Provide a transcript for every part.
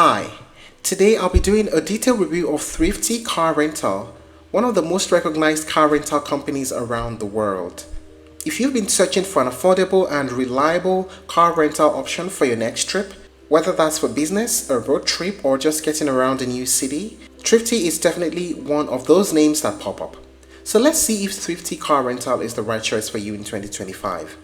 Hi, today I'll be doing a detailed review of Thrifty Car Rental, one of the most recognized car rental companies around the world. If you've been searching for an affordable and reliable car rental option for your next trip, whether that's for business, a road trip, or just getting around a new city, Thrifty is definitely one of those names that pop up. So let's see if Thrifty Car Rental is the right choice for you in 2025.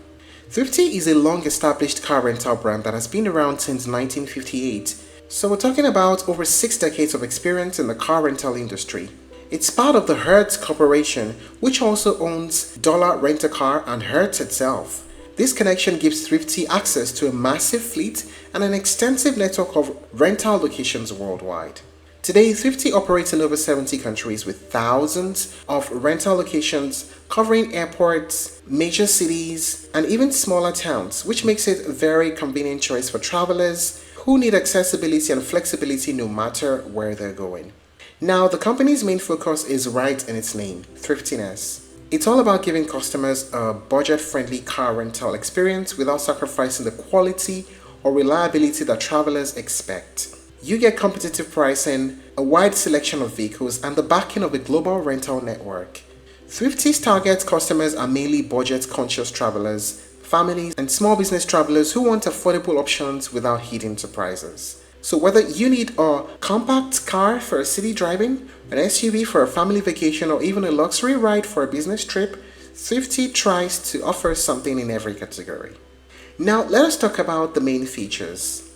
Thrifty is a long-established car rental brand that has been around since 1958. So we're talking about over 6 decades of experience in the car rental industry. It's part of the Hertz Corporation, which also owns Dollar Rent-A-Car and Hertz itself. This connection gives Thrifty access to a massive fleet and an extensive network of rental locations worldwide. Today, Thrifty operates in over 70 countries with thousands of rental locations covering airports, major cities, and even smaller towns, which makes it a very convenient choice for travelers who need accessibility and flexibility no matter where they're going. Now, the company's main focus is right in its name, thriftiness. It's all about giving customers a budget-friendly car rental experience without sacrificing the quality or reliability that travelers expect. You get competitive pricing, a wide selection of vehicles, and the backing of a global rental network. Thrifty's target customers are mainly budget-conscious travelers, families, and small business travelers who want affordable options without hidden surprises. So whether you need a compact car for a city driving, an SUV for a family vacation, or even a luxury ride for a business trip, Thrifty tries to offer something in every category. Now let us talk about the main features.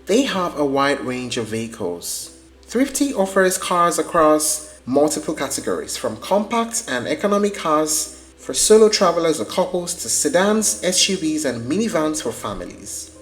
They have a wide range of vehicles. Thrifty offers cars across multiple categories, from compact and economic cars for solo travelers or couples to sedans, SUVs, and minivans for families.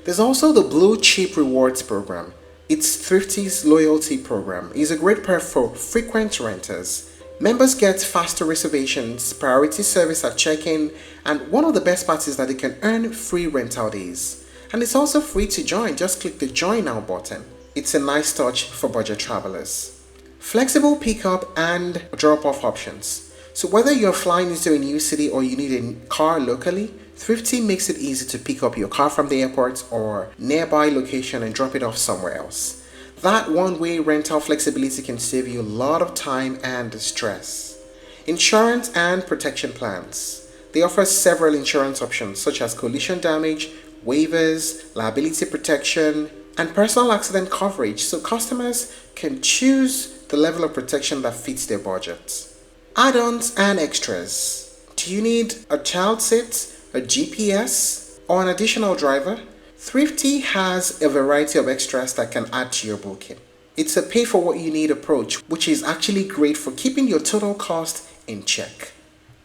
There's also the Blue Chip Rewards program. It's Thrifty's loyalty program. It's a great perk for frequent renters. Members get faster reservations, priority service at check-in, and one of the best parts is that they can earn free rental days. And it's also free to join. Just click the Join Now button. It's a nice touch for budget travelers. Flexible pickup and drop-off options. So whether you're flying into a new city or you need a car locally, Thrifty makes it easy to pick up your car from the airport or nearby location and drop it off somewhere else. That one-way rental flexibility can save you a lot of time and stress. Insurance and protection plans. They offer several insurance options such as collision damage, waivers, liability protection, and personal accident coverage, so customers can choose the level of protection that fits their budget. Add-ons and extras. Do you need a child seat, a GPS, or an additional driver? Thrifty has a variety of extras that can add to your booking. It's a pay-for-what-you-need approach, which is actually great for keeping your total cost in check.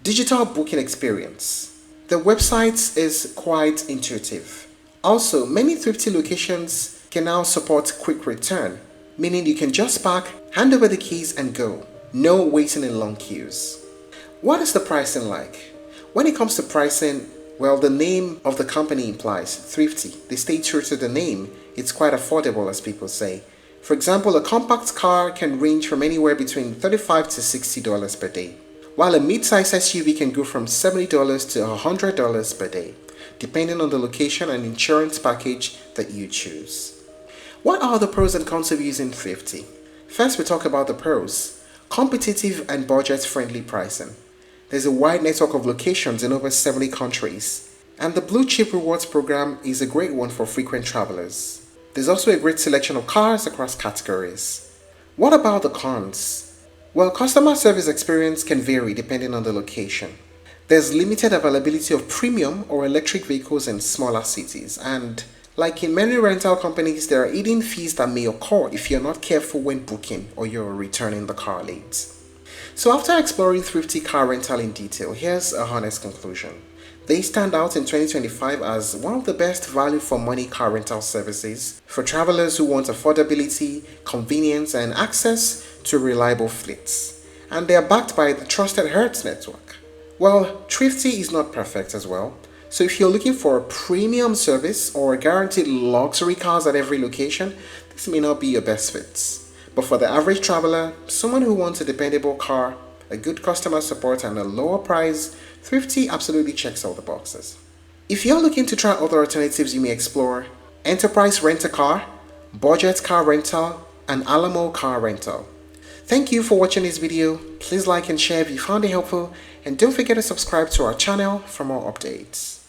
Digital booking experience. The website is quite intuitive. Also, many Thrifty locations can now support quick return, meaning you can just park, hand over the keys, and go. No waiting in long queues. What is the pricing like? When it comes to pricing, well, the name of the company implies Thrifty. They stay true to the name. It's quite affordable, as people say. For example, a compact car can range from anywhere between $35 to $60 per day, while a mid-size SUV can go from $70 to $100 per day, depending on the location and insurance package that you choose. What are the pros and cons of using Thrifty? First, we talk about the pros. Competitive and budget-friendly pricing. There's a wide network of locations in over 70 countries, and the Blue Chip Rewards program is a great one for frequent travelers. There's also a great selection of cars across categories. What about the cons? Well, customer service experience can vary depending on the location. There's limited availability of premium or electric vehicles in smaller cities, and like in many rental companies, there are hidden fees that may occur if you're not careful when booking or you're returning the car late. So after exploring Thrifty Car Rental in detail, here's a honest conclusion. They stand out in 2025 as one of the best value for money car rental services for travelers who want affordability, convenience, and access to reliable fleets. And they are backed by the trusted Hertz network. Well, Thrifty is not perfect as well. So if you're looking for a premium service or guaranteed luxury cars at every location, this may not be your best fit. But for the average traveler, someone who wants a dependable car, a good customer support, and a lower price, Thrifty absolutely checks all the boxes. If you're looking to try other alternatives you may explore, Enterprise Rent-A-Car, Budget Car Rental, and Alamo Car Rental. Thank you for watching this video. Please like and share if you found it helpful, and don't forget to subscribe to our channel for more updates.